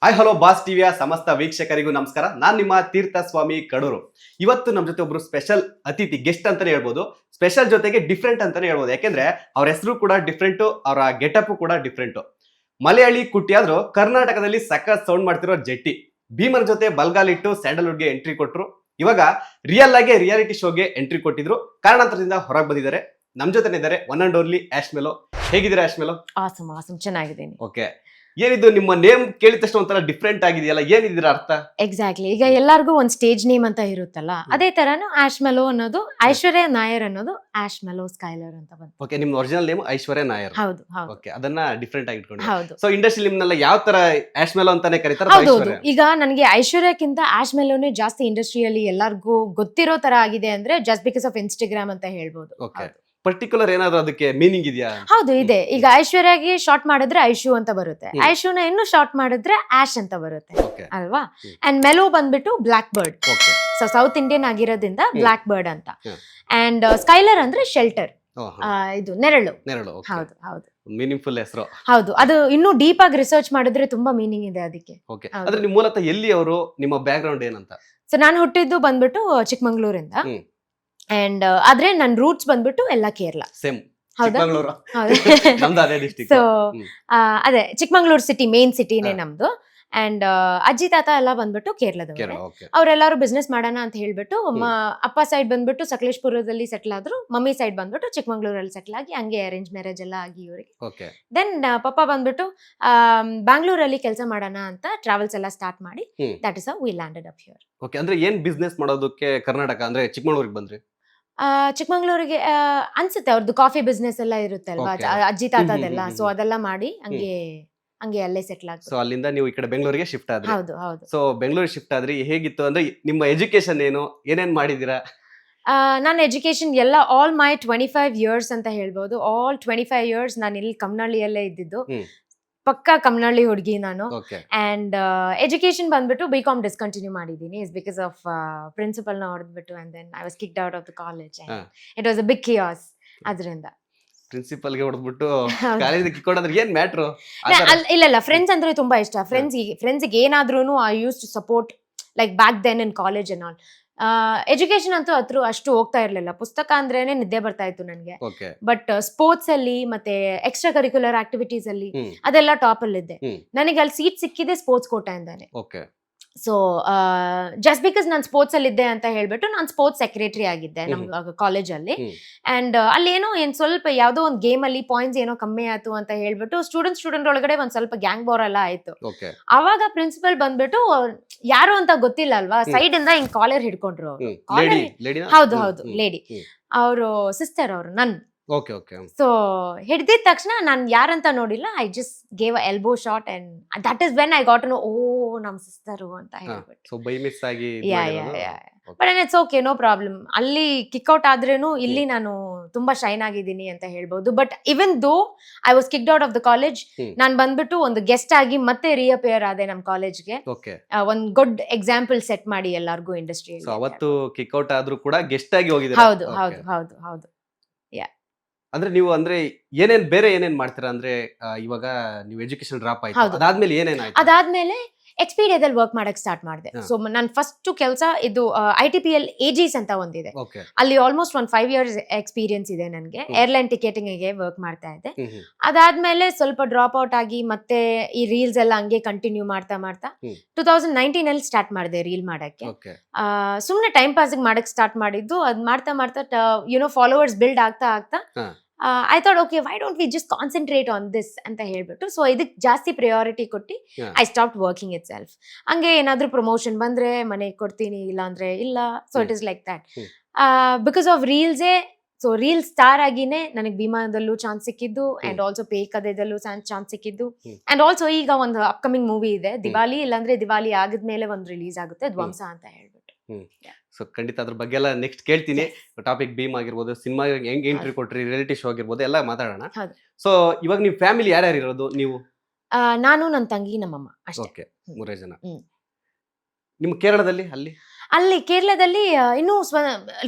Hi hello boss ಟಿವಿಯ ಸಮಸ್ತ ವೀಕ್ಷಕರಿಗೂ ನಮಸ್ಕಾರ. ನಾನು ನಿಮ್ಮ ತೀರ್ಥಸ್ವಾಮಿ ಕಡೂರು. ಇವತ್ತು ನಮ್ಮ ಜೊತೆ ಒಬ್ರು ಸ್ಪೆಷಲ್ ಅತಿಥಿ, ಗೆಸ್ಟ್ ಅಂತಾನೆ ಹೇಳ್ಬೋದು. ಸ್ಪೆಷಲ್ ಜೊತೆಗೆ ಡಿಫ್ರೆಂಟ್ ಅಂತಾನೆ ಹೇಳ್ಬೋದು. ಯಾಕೆಂದ್ರೆ ಅವ್ರ ಹೆಸರು ಕೂಡ ಡಿಫ್ರೆಂಟು, ಅವರ ಗೆಟಪ್ ಕೂಡ ಡಿಫ್ರೆಂಟು. ಮಲಯಾಳಿ ಕುಟ್ಟಿ ಆದ್ರೂ ಕರ್ನಾಟಕದಲ್ಲಿ ಸಖತ್ ಸೌಂಡ್ ಮಾಡ್ತಿರೋ ಜೆಟ್ಟಿ. ಭೀಮರ್ ಜೊತೆ ಬಲ್ಗಾಲಿಟ್ಟು ಸ್ಯಾಂಡಲ್ವುಡ್ಗೆ ಎಂಟ್ರಿ ಕೊಟ್ರು. ಇವಾಗ ರಿಯಲ್ ಆಗಿ ರಿಯಾಲಿಟಿ ಶೋಗೆ ಎಂಟ್ರಿ ಕೊಟ್ಟಿದ್ರು. ಕಾರಣಾಂತರದಿಂದ ಹೊರಗೆ ಬಂದಿದ್ದಾರೆ. ನಮ್ ಜೊತೆ ಇದ್ದಾರೆ ಒನ್ ಅಂಡ್ ಓನ್ಲಿ ಆಶ್ ಮೆಲೋ. ಹೇಗಿದ್ದೀರಾ ಆಶ್ ಮೆಲೋ? ಆಸಮ್ ಚೆನ್ನಾಗಿದ್ದೀನಿ. ಓಕೆ, ಏನಿದು ನಿಮ್ಮ ನೇಮ್ ಕೇಳಿದ ತಕ್ಷಣ ಒಂಥರ ಡಿಫ್ರೆಂಟ್ ಆಗಿದೆಯಲ್ಲ, ಏನಿದ್ದೀರಾ ಅರ್ಥ? ಎಕ್ಸಾಕ್ಟ್ಲಿ, ಈಗ ಎಲ್ಲಾರ್ಗು ಒಂದ್ ಸ್ಟೇಜ್ ನೇಮ್ ಅಂತ ಇರುತ್ತಲ್ಲ, ಅದೇ ತರಾನು ಆಶ್ ಮೆಲೋ ಅನ್ನೋದು, ಐಶ್ವರ್ಯ ನಾಯರ್ ಅನ್ನೋದು ಆಶ್ ಮೆಲೋ ಸ್ಕೈಲರ್ ಅಂತ ಬಂತು. ಓಕೆ, ನಿಮ್ ಒರಿಜಿನಲ್ ನೇಮ್ ಐಶ್ವರ್ಯ ನಾಯರ್. ಹೌದು ಹೌದು. ಓಕೆ, ಅದನ್ನ ಡಿಫ್ರೆಂಟ್ ಆಗಿ ಇಟ್ಕೊಂಡು. ಹೌದು. ಸೊ ಇಂಡಸ್ಟ್ರಿ ನಿಮ್ನೆಲ್ಲ ಯಾವ ತರ ಆಶ್ ಮೆಲೋ ಅಂತಾನೆ ಕರೀತಾರೆ? ಹೌದೌದು. ಈಗ ನನಗೆ ಐಶ್ವರ್ಯಕ್ಕಿಂತ ಆಶ್ ಮೆಲೋನೇ ಜಾಸ್ತಿ ಇಂಡಸ್ಟ್ರಿಯಲ್ಲಿ ಎಲ್ಲಾರ್ಗೂ ಗೊತ್ತಿರೋ ತರ ಆಗಿದೆ ಅಂದ್ರೆ ಜಸ್ಟ್ ಬಿಕಾಸ್ ಆಫ್ ಇನ್ಸ್ಟಾಗ್ರಾಮ್ ಅಂತ ಹೇಳ್ಬೋದು. ಓಕೆ, ಪರ್ಟಿಕ್ಯುಲರ್ ಏನಾದ್ರು ಅದಕ್ಕೆ ಮೀನಿಂಗ್ ಇದೆಯಾ? ಹೌದು ಇದೆ. ಈಗ ಐಶ್ವರ್ಯಗೆ ಶಾರ್ಟ್ ಮಾಡಿದ್ರೆ ಐಶು ಅಂತ ಬರುತ್ತೆ, ಐಶುನ ಇನ್ನು ಶಾರ್ಟ್ ಮಾಡಿದ್ರೆ ಆಶ್ ಅಂತ ಬರುತ್ತೆ ಅಲ್ವಾ. ಅಂಡ್ ಮೆಲೋ ಬಂದ್ಬಿಟ್ಟು black bird. So South Indian ಆಗಿರೋದ್ರಿಂದ ಬ್ಲಾಕ್ ಬರ್ಡ್ ಅಂತ. ಅಂಡ್ ಸ್ಕೈಲರ್ ಅಂದ್ರೆ ಶೆಲ್ಟರ್, ಇದು ನೆರಳು. ಹೌದು ಹೌದು, ಮೀನಿಂಗ್ಫುಲ್ ಹೆಸರು. ಹೌದು, ಅದು ಇನ್ನೂ ಡೀಪ್ ಆಗಿ ರಿಸರ್ಚ್ ಮಾಡಿದ್ರೆ ತುಂಬಾ ಮೀನಿಂಗ್ ಇದೆ ಅದಕ್ಕೆ. ಓಕೆ, ಅಂದ್ರೆ ನಿಮ್ಮ ಮೂಲತಃ ಎಲ್ಲಿ ಅವರು, ನಿಮ್ಮ ಬ್ಯಾಕ್ ಗ್ರೌಂಡ್ ಏನಂತ? ಸೊ ನಾನು ಹುಟ್ಟಿದ್ದು ಬಂದ್ಬಿಟ್ಟು ಚಿಕ್ಕಮಂಗ್ಳೂರಿಂದ. ಅಂಡ್ ಆದ್ರೆ ನನ್ ರೂಟ್ಸ್ ಬಂದ್ಬಿಟ್ಟು ಎಲ್ಲ ಕೇರಳ. ಸೇಮ್. ಹೌದಾ? ನಮ್ದು ಅದೇ ಡಿಸ್ಟ್ರಿಕ್ಟ್. ಸೊ ಅದೇ ಚಿಕ್ಕಮಂಗ್ಳೂರ್ ಸಿಟಿ, ಮೇನ್ ಸಿಟಿನೇ ನಮ್ದು. ಅಂಡ್ ಅಜ್ಜಿ ತಾತ ಎಲ್ಲ ಬಂದ್ಬಿಟ್ಟು ಕೇರಳದವರು. ಅವ್ರೆಲ್ಲಾರು ಬಿಸ್ನೆಸ್ ಮಾಡೋಣ ಅಂತ ಹೇಳ್ಬಿಟ್ಟು ಅಪ್ಪ ಸೈಡ್ ಬಂದ್ಬಿಟ್ಟು ಸಕಲೇಶ್ಪುರದಲ್ಲಿ ಸೆಟ್ಲ್ ಆದ್ರು, ಮಮ್ಮಿ ಸೈಡ್ ಬಂದ್ಬಿಟ್ಟು ಚಿಕ್ಕಮಂಗ್ಳೂರಲ್ಲಿ ಸೆಟ್ಲ್ ಆಗಿ ಹಂಗೆ ಅರೇಂಜ್ ಮ್ಯಾರೇಜ್ ಎಲ್ಲ ಆಗಿ ಇವರಿಗೆ. ದೆನ್ ಪಪ್ಪ ಬಂದ್ಬಿಟ್ಟು ಬ್ಯಾಂಗ್ಳೂರಲ್ಲಿ ಕೆಲಸ ಮಾಡೋಣ ಅಂತ ಟ್ರಾವೆಲ್ಸ್ ಎಲ್ಲ ಸ್ಟಾರ್ಟ್ ಮಾಡಿ, that is how we landed up here. Okay, ಅಂದ್ರೆ ಏನ್ ಬಿಸ್ನೆಸ್ ಮಾಡೋದಕ್ಕೆ ಕರ್ನಾಟಕ ಅಂದ್ರೆ ಚಿಕ್ಕಮಂಗ್ಳೂರಿಗೆ ಬಂದ್ರಿ? ಚಿಕ್ಕಮಂಗ್ಳೂರಿಗೆ ಅನ್ಸುತ್ತೆ ಅವ್ರದ್ದು ಕಾಫಿ ಬಿಸ್ನೆಸ್ ಎಲ್ಲ ಇರುತ್ತೆ ಅಲ್ವಾ, ಅಜ್ಜಿ ತಾತದೆಲ್ಲ. ಸೊ ಅದೆಲ್ಲ ಮಾಡಿ ಹಂಗೆ ಅಲ್ಲೇ ಸೆಟ್ಲ್ ಆಗಿ. ಸೊ ಅಲ್ಲಿಂದ ನೀವು ಈ ಕಡೆ ಬೆಂಗಳೂರಿಗೆ ಶಿಫ್ಟ್ ಆದ್ರಿ? ಹೌದು ಹೌದು. ಸೊ ಬೆಂಗಳೂರಿಗೆ ಶಿಫ್ಟ್ ಆದ್ರಿ, ಹೇಗಿತ್ತು ಅಂದ್ರೆ ನಿಮ್ಮ ಎಜುಕೇಶನ್ ಏನು, ಏನೇನ್ ಮಾಡಿದೀರಾ? ನನ್ನ ಎಜುಕೇಶನ್ ಎಲ್ಲ ಆಲ್ ಮೈ 25 years ಅಂತ ಹೇಳ್ಬೋದು. ಆಲ್ 25 years ನಾನು ಇಲ್ಲಿ ಕಮ್ನಳ್ಳಿಯಲ್ಲೇ ಇದ್ದಿದ್ದು. ಪಕ್ಕಾ ಕಮ್ನಳ್ಳಿ ಹುಡುಗಿ ನಾನು. ಅಂಡ್ ಎಜುಕೇಶನ್ ಬಂದ್ಬಿಟ್ಟು BCom ಡಿಸ್ಕಂಟಿನ್ಯೂ ಮಾಡಿದ್ದೀನಿ. ಇಸ್ ಬಿಕಾಸ್ ಆಫ್ ಪ್ರಿನ್ಸಿಪಲ್ ನ ಹೊಡೆದ್ಬಿಟ್ಟು and then I was kicked out of the college. It was a big chaos. ಅದರಿಂದ ಪ್ರಿನ್ಸಿಪಲ್ ಗೆ ಹೊಡೆದ್ಬಿಟ್ಟು ಕಾಲೇಜ್ ಕಿಕ್ ಔಟ್ ಏನ್ ಮ್ಯಾಟ್ರು? ಇಲ್ಲ, ಫ್ರೆಂಡ್ಸ್ ಅಂದ್ರೆ ತುಂಬಾ ಇಷ್ಟ. ಫ್ರೆಂಡ್ಸ್ಗೆ ಏನಾದ್ರೂ I use to support like back then in college and all. Education ಅಂತೂ ಅಷ್ಟು ಹೋಗ್ತಾ ಇರ್ಲಿಲ್ಲ. ಪುಸ್ತಕ ಅಂದ್ರೇನೆ ನಿದ್ದೆ ಬರ್ತಾ ಇತ್ತು ನನಗೆ. ಬಟ್ ಸ್ಪೋರ್ಟ್ಸ್ ಅಲ್ಲಿ ಮತ್ತೆ ಎಕ್ಸ್ಟ್ರಾ ಕರಿಕ್ಯುಲರ್ ಆಕ್ಟಿವಿಟೀಸ್ ಅಲ್ಲಿ ಅದೆಲ್ಲ ಟಾಪ್ ಅಲ್ಲಿ ಇದ್ದೆ. ನನಗೆ ಅಲ್ಲಿ ಸೀಟ್ ಸಿಕ್ಕಿದೆ ಸ್ಪೋರ್ಟ್ಸ್ ಕೋಟಾಯಿಂದಾನೆ. ಸೊ ಜಸ್ಟ್ ಬಿಕಾಸ್ ನಾನು ಸ್ಪೋರ್ಟ್ಸ್ ಅಲ್ಲಿ ಇದ್ದೆ ಅಂತ ಹೇಳ್ಬಿಟ್ಟು ನಾನು ಸ್ಪೋರ್ಟ್ಸ್ ಸೆಕ್ರೆಟರಿ ಆಗಿದ್ದೆ ನಮ್ ಕಾಲೇಜಲ್ಲಿ. ಅಂಡ್ ಅಲ್ಲಿ ಏನೋ ಸ್ವಲ್ಪ ಯಾವ್ದೋ ಒಂದು ಗೇಮ್ ಅಲ್ಲಿ ಪಾಯಿಂಟ್ಸ್ ಏನೋ ಕಮ್ಮಿ ಆಯ್ತು ಅಂತ ಹೇಳ್ಬಿಟ್ಟು ಸ್ಟೂಡೆಂಟ್ ಒಳಗಡೆ ಒಂದ್ ಸ್ವಲ್ಪ ಗ್ಯಾಂಗ್ ಬೋರ್ ಎಲ್ಲ ಆಯ್ತು. ಅವಾಗ ಪ್ರಿನ್ಸಿಪಲ್ ಬಂದ್ಬಿಟ್ಟು ಯಾರು ಅಂತ ಗೊತ್ತಿಲ್ಲ ಅಲ್ವಾ, ಸೈಡ್ ಇಂದ ಹಿಂಗ್ ಕಾಲರ್ ಹಿಡ್ಕೊಂಡ್ರು ಅವ್ರು. ಹೌದು ಹೌದು, ಲೇಡಿ. ಅವರು ಸಿಸ್ಟರ್, ಅವರು ನನ್. ಸೊ ಹಿಡ್ದಿದ ತಕ್ಷಣ ನಾನ್ ಯಾರಂತ ನೋಡಿಲ್ಲ, I just gave a elbow shot and that is when I got know, oh ನಮ್ ಸಿಸ್ಟರ್ ಅಂತ ಹೇಳ್ಬಿಟ್ಟು. But it's okay, no problem. ಅಲ್ಲಿ ಕಿಕ್ಔಟ್ ಆದ್ರೇನು ಇಲ್ಲಿ ನಾನು ತುಂಬಾ ಶೈನ್ ಆಗಿದ್ದೀನಿ ಅಂತ ಹೇಳ್ಬೋದು. But even though I was kicked out of the college, ನಾನ್ ಬಂದ್ಬಿಟ್ಟು ಒಂದು ಗೆಸ್ಟ್ ಆಗಿ ಮತ್ತೆ ರಿಅಪಿಯರ್ ಆದೆ ನಮ್ ಕಾಲೇಜ್ಗೆ. ಒಂದ್ ಗುಡ್ ಎಕ್ಸಾಂಪಲ್ ಸೆಟ್ ಮಾಡಿ ಎಲ್ಲಾರ್ಗು ಇಂಡಸ್ಟ್ರಿ. ಅವತ್ತು ಕಿಕ್ಔಟ್ ಆದ್ರೂ ಕೂಡ ಗೆಸ್ಟ್ ಆಗಿ ಹೋಗಿದ್ದೀರಾ? ಹೌದು ಹೌದು ಹೌದು ಹೌದು. ಅಂದ್ರೆ ನೀವು ಅಂದ್ರೆ ಏನೇನ್ ಮಾಡ್ತೀರಾ ಅಂದ್ರೆ, ಇವಾಗ ನೀವು ಎಜುಕೇಶನ್ ಡ್ರಾಪ್ ಆಯ್ತು, ಅದಾದ್ಮೇಲೆ ಏನೇನಾಯ್ತು? ಅದಾದ್ಮೇಲೆ ಎಕ್ಸ್ಪೀರಿಯದಲ್ಲಿ ವರ್ಕ್ ಮಾಡಕ್ ಸ್ಟಾರ್ಟ್ ಮಾಡಿದೆ. ಸೊ ನನ್ ಫಸ್ಟ್ ಕೆಲಸ ಇದು ITPL AGs ಅಂತ ಒಂದಿದೆ, ಅಲ್ಲಿ ಆಲ್ಮೋಸ್ಟ್ 5 years ಎಕ್ಸ್ಪೀರಿಯನ್ಸ್ ಇದೆ ನನಗೆ. ಏರ್ಲೈನ್ ಟಿಕೆಟಿಂಗ್ ಗೆ ವರ್ಕ್ ಮಾಡ್ತಾ ಇದ್ದೆ. ಅದಾದ್ಮೇಲೆ ಸ್ವಲ್ಪ ಡ್ರಾಪ್ ಔಟ್ ಆಗಿ ಮತ್ತೆ ಈ ರೀಲ್ಸ್ ಎಲ್ಲ ಹಂಗೆ ಕಂಟಿನ್ಯೂ ಮಾಡ್ತಾ 2019 ಅಲ್ಲಿ ಸ್ಟಾರ್ಟ್ ಮಾಡಿದೆ ರೀಲ್ ಮಾಡಕ್ಕೆ. ಸುಮ್ನೆ ಟೈಮ್ ಪಾಸ್ ಮಾಡಕ್ ಸ್ಟಾರ್ಟ್ ಮಾಡಿದ್ದು. ಅದ್ ಮಾಡ್ತಾ ಫಾಲೋವರ್ಸ್ ಬಿಲ್ಡ್ ಆಗ್ತಾ I thought, okay, why don't we just concentrate on this ಅಂತ ಹೇಳ್ಬಿಟ್ಟು, ಸೊ ಇದಕ್ಕೆ ಜಾಸ್ತಿ ಪ್ರಿಯಾರಿಟಿ ಕೊಟ್ಟು I stop working itself. ಹಂಗೆ ಏನಾದ್ರೂ ಪ್ರಮೋಷನ್ ಬಂದ್ರೆ ಮನೆಗೆ ಕೊಡ್ತೀನಿ, ಇಲ್ಲ ಅಂದ್ರೆ ಇಲ್ಲ. So it is like that. Because of ರೀಲ್ಸೇ, ಸೊ ರೀಲ್ ಸ್ಟಾರ್ ಆಗಿನೇ ನನಗೆ ಭೀಮಾದಲ್ಲೂ ಚಾನ್ಸ್ ಸಿಕ್ಕಿದ್ದು, ಅಂಡ್ ಆಲ್ಸೋ ಪೇ ಕದೆದಲ್ಲೂ ಚಾನ್ಸ್ ಸಿಕ್ಕಿದ್ದು. ಅಂಡ್ ಆಲ್ಸೋ ಈಗ ಒಂದು ಅಪ್ಕಮಿಂಗ್ ಮೂವಿ ಇದೆ, ದಿವಾಲಿ, ಇಲ್ಲಾಂದ್ರೆ ದಿವಾಲಿ ಆಗಿದ್ಮೇಲೆ ಒಂದು ರಿಲೀಸ್ ಆಗುತ್ತೆ, ಧ್ವಂಸ ಅಂತ ಹೇಳ್ಬಿಟ್ಟು. ಸೊ ಖಂಡಿತ ಅದ್ರ ಬಗ್ಗೆ ಎಲ್ಲ ನೆಕ್ಸ್ಟ್ ಕೇಳ್ತೀನಿ. ಟಾಪಿಕ್ ಭೀಮ್ ಆಗಿರ್ಬೋದು, ಸಿನಿಮಾ ಹೆಂಗ್ ಎಂಟ್ರಿ ಕೊಟ್ರಿ, ರಿಯಾಲಿಟಿ ಶೋ ಆಗಿರ್ಬೋದು, ಎಲ್ಲ ಮಾತಾಡೋಣ. ಸೊ ಇವಾಗ ನೀವು ಫ್ಯಾಮಿಲಿ ಯಾರ್ಯಾರು ಇರೋದು? ನೀವು? ನಾನು, ನನ್ನ ತಂಗಿ, ನಮ್ಮಮ್ಮ ಅಷ್ಟೇ. ಓಕೆ, 3 ಜನ. ನಿಮ್ಮ ಕೇರಳದಲ್ಲಿ ಅಲ್ಲಿ ಕೇರಳದಲ್ಲಿ ಇನ್ನೂ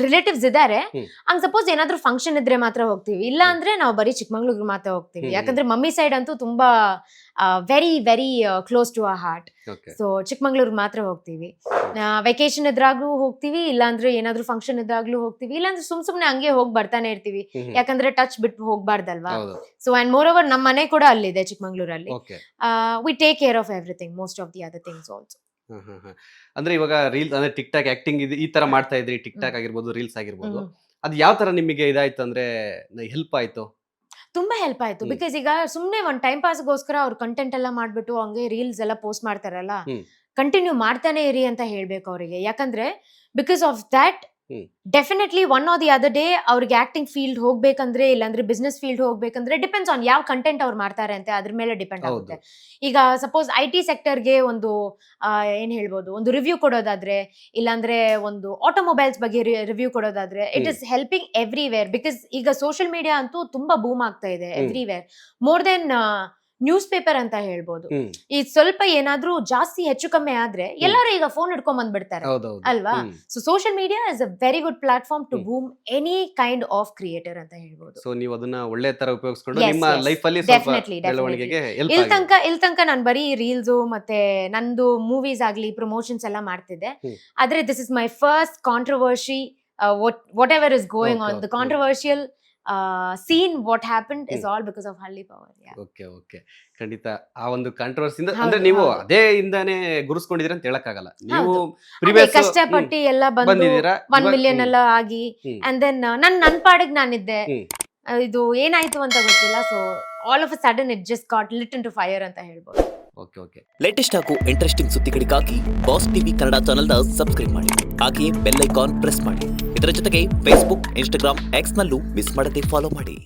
ರಿಲೇಟಿವ್ಸ್ ಇದ್ದಾರೆ. ಹ್ಮ್. ಹಂಗ್ ಸಪೋಸ್ ಏನಾದ್ರೂ ಫಂಕ್ಷನ್ ಇದ್ರೆ ಮಾತ್ರ ಹೋಗ್ತೀವಿ, ಇಲ್ಲ ಅಂದ್ರೆ ನಾವು ಬರೀ ಚಿಕ್ಕಮಂಗ್ಳೂರ್ಗೆ ಮಾತ್ರ ಹೋಗ್ತೀವಿ. ಹ್ಮ್. ಯಾಕಂದ್ರೆ ಮಮ್ಮಿ ಸೈಡ್ ಅಂತೂ ತುಂಬಾ very very close to a heart. Okay so ಚಿಕ್ಕಮಂಗ್ಳೂರ್ಗೆ ಮಾತ್ರ ಹೋಗ್ತೀವಿ. ವೆಕೇಶನ್ ಇದ್ರಾಗ್ಲೂ ಹೋಗ್ತೀವಿ, ಇಲ್ಲಾಂದ್ರೆ ಏನಾದ್ರೂ ಫಂಕ್ಷನ್ ಇದ್ರಾಗ್ಲೂ ಹೋಗ್ತೀವಿ, ಇಲ್ಲಾಂದ್ರೆ ಸುಮ್ನೆ ಹಂಗೆ ಹೋಗಿ ಬರ್ತಾನೆ ಇರ್ತೀವಿ. ಯಾಕಂದ್ರೆ ಟಚ್ ಬಿಟ್ಟು ಹೋಗ್ಬಾರ್ದಲ್ವಾ. ಹೌದು ಸೊ ಅಂಡ್ ಮೋರ್ ಓವರ್ ನಮ್ಮ ಮನೆ ಕೂಡ ಅಲ್ಲಿದೆ ಚಿಕ್ಕಮಂಗ್ಳೂರಲ್ಲಿ. Okay we take care of everything, most of the other things also. ಅಂದ್ರೆ ಇವಾಗ ರೀಲ್ಸ್ ಅಂದ್ರೆ ಟಿಕ್ ಟಾಕ್ ಆಕ್ಟಿಂಗ್ ಈ ತರ ಮಾಡ್ತಾ ಇದ್ರಿ, ಟಿಕ್ ಟಾಕ್ ಆಗಿರ್ಬೋದು, ರೀಲ್ಸ್ ಆಗಿರ್ಬೋದು, ಅದು ಯಾವ ತರ ನಿಮಗೆ ಇದಾಯ್ತು ಅಂದ್ರೆ ಹೆಲ್ಪ್ ಆಯ್ತು? ತುಂಬಾ ಹೆಲ್ಪ್ ಆಯ್ತು. ಬಿಕಾಸ್ ಈಗ ಸುಮ್ನೆ ಒಂದ್ ಟೈಮ್ ಪಾಸ್ಗೋಸ್ಕರ ಅವ್ರ ಕಂಟೆಂಟ್ ಎಲ್ಲ ಮಾಡ್ಬಿಟ್ಟು ಹಂಗೆ ರೀಲ್ಸ್ ಎಲ್ಲ ಪೋಸ್ಟ್ ಮಾಡ್ತಾರಲ್ಲ, ಕಂಟಿನ್ಯೂ ಮಾಡ್ತಾನೆ ಇರಿ ಅಂತ ಹೇಳ್ಬೇಕು ಅವರಿಗೆ. ಯಾಕಂದ್ರೆ because of that definitely one R the other day ಅವ್ರಿಗೆ ಆಕ್ಟಿಂಗ್ ಫೀಲ್ಡ್ ಹೋಗ್ಬೇಕಂದ್ರೆ, ಇಲ್ಲಾಂದ್ರೆ ಬಿಸ್ನೆಸ್ ಫೀಲ್ಡ್ ಹೋಗ್ಬೇಕಂದ್ರೆ, ಡಿಪೆಂಡ್ಸ್ ಆನ್ ಯಾವ ಕಂಟೆಂಟ್ ಅವ್ರು ಮಾಡ್ತಾರೆ ಅಂತ ಅದ್ರ ಮೇಲೆ ಡಿಪೆಂಡ್ ಆಗುತ್ತೆ. ಈಗ ಸಪೋಸ್ IT ಸೆಕ್ಟರ್ಗೆ ಒಂದು ಏನ್ ಹೇಳ್ಬೋದು, ಒಂದು ರಿವ್ಯೂ ಕೊಡೋದಾದ್ರೆ, ಇಲ್ಲಾಂದ್ರೆ ಒಂದು ಆಟೋಮೊಬೈಲ್ಸ್ ಬಗ್ಗೆ ರಿವ್ಯೂ ಕೊಡೋದಾದ್ರೆ, it is helping everywhere. Because ಈಗ ಸೋಷಿಯಲ್ ಮೀಡಿಯಾ ಅಂತೂ ತುಂಬಾ ಬೂಮ್ ಆಗ್ತಾ ಇದೆ everywhere, more than newspaper ಅಂತ ಹೇಳ್ಬೋದು. ಈ ಸ್ವಲ್ಪ ಏನಾದ್ರೂ ಜಾಸ್ತಿ ಹೆಚ್ಚು ಕಮ್ಮಿ ಆದ್ರೆ ಎಲ್ಲರೂ ಈಗ ಫೋನ್ ಹಿಡ್ಕೊಂಡ್ ಬಂದ್ಬಿಡ್ತಾರೆ ಅಲ್ವಾ. So social media is a very good platform to boom any kind of creator ಅಂತ ಹೇಳ್ಬೋದು. ಸೊ ನೀವು ಅದನ್ನ ಒಳ್ಳೆ ತರ ಉಪಯೋಗಿಸ್ಕೊಂಡು ನಿಮ್ಮ ಲೈಫ್ ಅಲ್ಲಿ ಡೆಫಿನೆಟ್ಲಿ ಇಲ್ ತನಕ ನಾನು ಬರೀ ರೀಲ್ಸ್ ಮತ್ತೆ ನಂದು ಮೂವೀಸ್ ಆಗ್ಲಿ ಪ್ರಮೋಷನ್ಸ್ ಎಲ್ಲ ಮಾಡ್ತಿದ್ದೆ. ಆದ್ರೆ this is my first controversy, what ever is going on the controversial scene, what happened is all because of Halli Power. Okay ಖಂಡಿತ ಆ ಒಂದು ಕಾಂಟ್ರವರ್ಸಿಯಿಂದ ಅಂದ್ರೆ ನೀವು ಅದೇ ಇಂದಾನೆ ಗುರುಸ್ಕೊಂಡಿದ್ದೀರಾ ಅಂತ ಹೇಳಕ್ಕಾಗಲ್ಲ. ನೀವು ಕಷ್ಟಪಟ್ಟು ಎಲ್ಲ ಬಂದು 1 million ಎಲ್ಲ ಆಗಿ ಅಂಡ್ ದೆನ್ ನನ್ ಪಾಡಿಗೆ ನಾನಿದ್ದೆ. ಇದು ಏನಾಯ್ತು ಅಂತ ಗೊತ್ತಿಲ್ಲ. So all of a sudden it just got lit into fire ಅಂತ ಹೇಳ್ಬೋದು. ಓಕೆ ಲೇಟೆಸ್ಟ್ ಹಾಗೂ ಇಂಟ್ರೆಸ್ಟಿಂಗ್ ಸುದ್ದಿಗಳಿಗಾಗಿ ಬಾಸ್ ಟಿವಿ ಕನ್ನಡ ಚಾನೆಲ್ನ ಸಬ್ಸ್ಕ್ರೈಬ್ ಮಾಡಿ, ಹಾಗೆಯೇ ಬೆಲ್ ಐಕಾನ್ ಪ್ರೆಸ್ ಮಾಡಿ. ಇದರ ಜೊತೆಗೆ ಫೇಸ್ಬುಕ್, ಇನ್ಸ್ಟಾಗ್ರಾಮ್, ಎಕ್ಸ್ ನಲ್ಲೂ ಮಿಸ್ ಮಾಡದೆ ಫಾಲೋ ಮಾಡಿ.